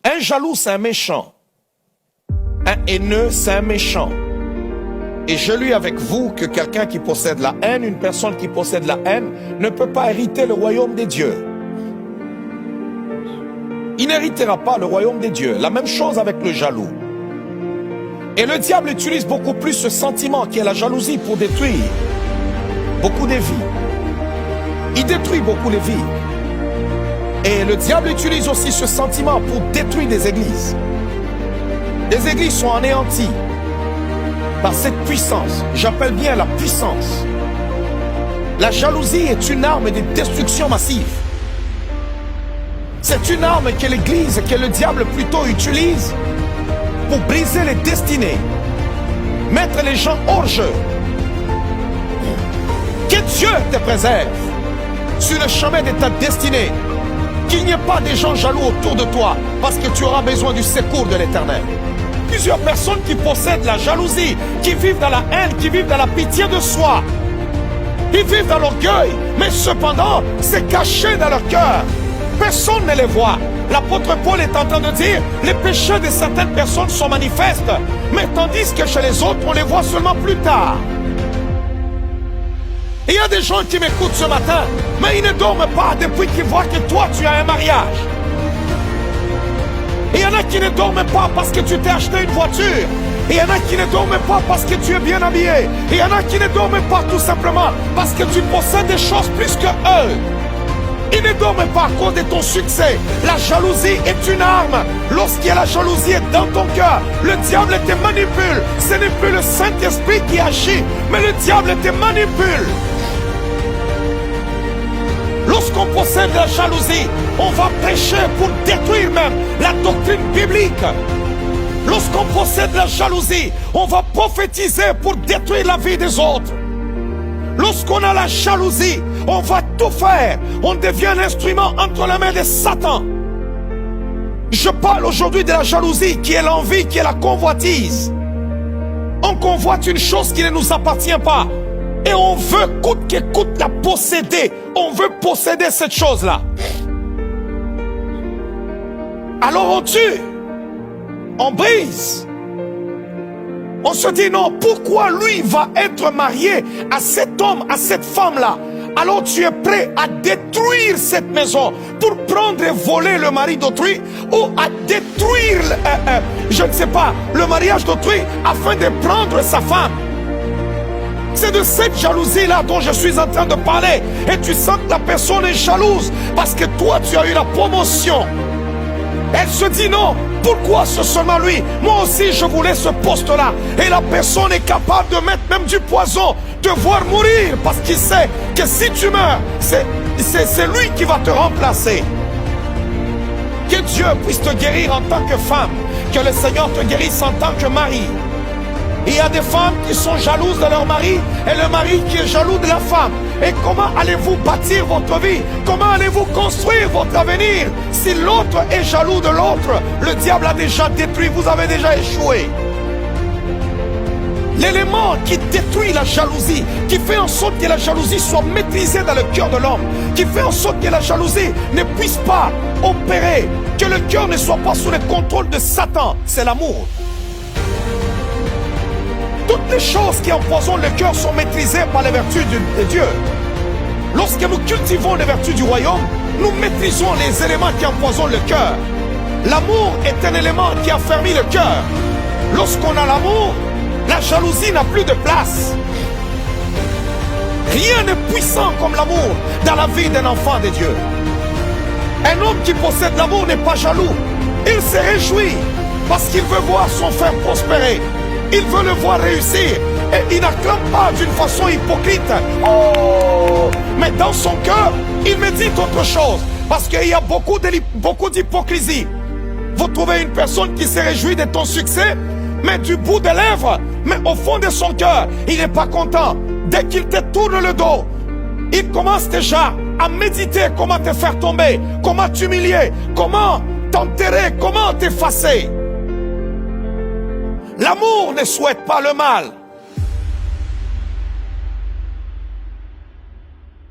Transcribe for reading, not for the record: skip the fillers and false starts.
Un jaloux, c'est un méchant. Un haineux, c'est un méchant. Et je lis avec vous que quelqu'un qui possède la haine, une personne qui possède la haine, ne peut pas hériter le royaume des dieux. Il n'héritera pas le royaume des dieux. La même chose avec le jaloux. Et le diable utilise beaucoup plus ce sentiment qui est la jalousie pour détruire beaucoup des vies. Il détruit beaucoup les vies. Et le diable utilise aussi ce sentiment pour détruire des églises. Les églises sont anéanties par cette puissance. J'appelle bien la puissance. La jalousie est une arme de destruction massive. C'est une arme que l'église, que le diable plutôt utilise pour briser les destinées, mettre les gens hors jeu. Que Dieu te préserve sur le chemin de ta destinée. Qu'il n'y ait pas des gens jaloux autour de toi parce que tu auras besoin du secours de l'Éternel. Plusieurs personnes qui possèdent la jalousie, qui vivent dans la haine, qui vivent dans la pitié de soi. Ils vivent dans l'orgueil, mais cependant, c'est caché dans leur cœur. Personne ne les voit. L'apôtre Paul est en train de dire, les péchés de certaines personnes sont manifestes, mais tandis que chez les autres, on les voit seulement plus tard. Il y a des gens qui m'écoutent ce matin, mais ils ne dorment pas depuis qu'ils voient que toi, tu as un mariage. Il y en a qui ne dorment pas parce que tu t'es acheté une voiture. Il y en a qui ne dorment pas parce que tu es bien habillé. Il y en a qui ne dorment pas tout simplement parce que tu possèdes des choses plus que eux. Ils ne dorment pas à cause de ton succès. La jalousie est une arme. Lorsqu'il y a la jalousie dans ton cœur, le diable te manipule. Ce n'est plus le Saint-Esprit qui agit, mais le diable te manipule. Lorsqu'on possède la jalousie, on va prêcher pour détruire même la doctrine biblique. Lorsqu'on possède la jalousie, on va prophétiser pour détruire la vie des autres. Lorsqu'on a la jalousie, on va tout faire. On devient un instrument entre les mains de Satan. Je parle aujourd'hui de la jalousie qui est l'envie, qui est la convoitise. On convoite une chose qui ne nous appartient pas. Et on veut coûte que coûte la posséder. On veut posséder cette chose-là. Alors on tue. On brise. On se dit non, pourquoi lui va être marié à cet homme, à cette femme-là? Alors tu es prêt à détruire cette maison pour prendre et voler le mari d'autrui ou à détruire, je ne sais pas, le mariage d'autrui afin de prendre sa femme. C'est de cette jalousie-là dont je suis en train de parler. Et tu sens que la personne est jalouse parce que toi tu as eu la promotion. Elle se dit non, pourquoi c'est seulement lui? Moi aussi je voulais ce poste-là. Et la personne est capable de mettre même du poison, de voir mourir, parce qu'il sait que si tu meurs, c'est lui qui va te remplacer. Que Dieu puisse te guérir en tant que femme, que le Seigneur te guérisse en tant que mari. Il y a des femmes qui sont jalouses de leur mari et le mari qui est jaloux de la femme. Et comment allez-vous bâtir votre vie? Comment allez-vous construire votre avenir? Si l'autre est jaloux de l'autre, le diable a déjà détruit, vous avez déjà échoué. L'élément qui détruit la jalousie, qui fait en sorte que la jalousie soit maîtrisée dans le cœur de l'homme, qui fait en sorte que la jalousie ne puisse pas opérer, que le cœur ne soit pas sous le contrôle de Satan, c'est l'amour. Toutes les choses qui empoisonnent le cœur sont maîtrisées par les vertus de Dieu. Lorsque nous cultivons les vertus du royaume, nous maîtrisons les éléments qui empoisonnent le cœur. L'amour est un élément qui affermit le cœur. Lorsqu'on a l'amour, la jalousie n'a plus de place. Rien n'est puissant comme l'amour dans la vie d'un enfant de Dieu. Un homme qui possède l'amour n'est pas jaloux. Il se réjouit parce qu'il veut voir son frère prospérer. Il veut le voir réussir et il n'acclame pas d'une façon hypocrite. Oh! Mais dans son cœur, il médite autre chose. Parce qu'il y a beaucoup d'hypocrisie. Vous trouvez une personne qui se réjouit de ton succès, mais du bout des lèvres, mais au fond de son cœur, il n'est pas content. Dès qu'il te tourne le dos, il commence déjà à méditer comment te faire tomber, comment t'humilier, comment t'enterrer, comment t'effacer. L'amour ne souhaite pas le mal.